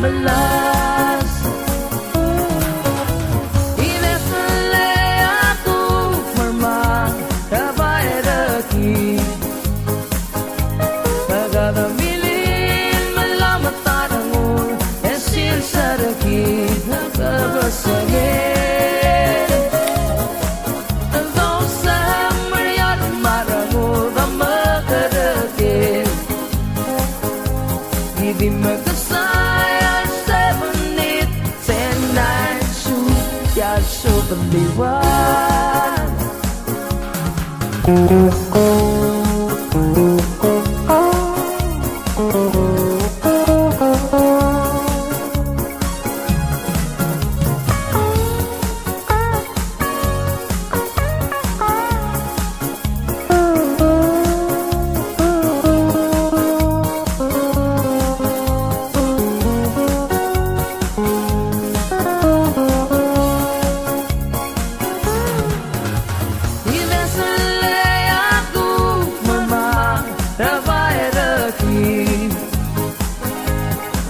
melas. Inesele aku mermang dapat rezeki. Bagada milin melamat tanganmu esil sedeki kebesengin. Di magkasaya 7, 8, 10, 9, shoot ya subaliwan.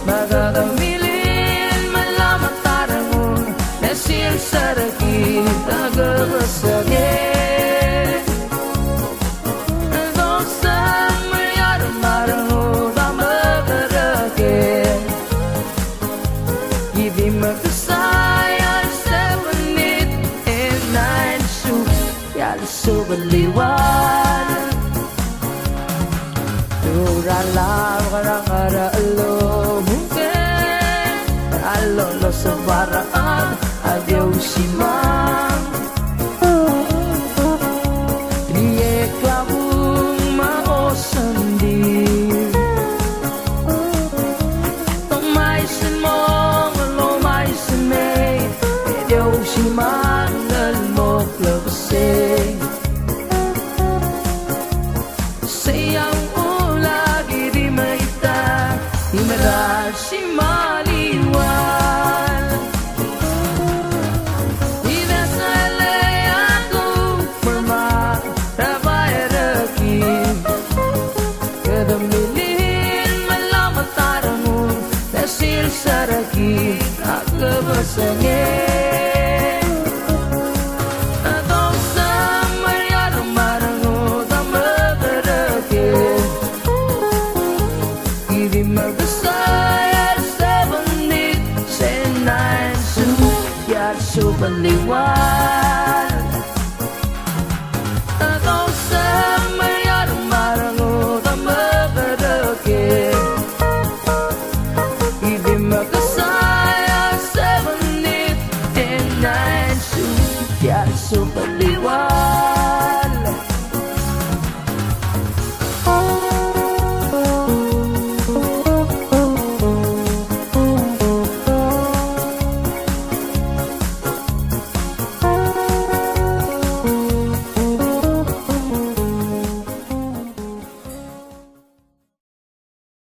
Bagada milin melamat tanganmu esil sedeki kebesengin. Dosa melihat marahmu tak bergerak. Give magkasaya 7, 8, 9, shoot ya subaliwan. Turalam karang-ara alo mungkin alo lo sebaraan adiau simang. Dia kelabung mau sendiri. Tomai semong lo mai semai adiau simang ngelmok lebesing. Sayang si maliwan. Inesele aku mermang dapat rezeki. Kedemilin melamat tanganmu esil sedeki tak kebesengin. Dosa melihat marahmu tak bergerak. Give magkasaya 7, 8, 10, 9, shoot ya subaliwan.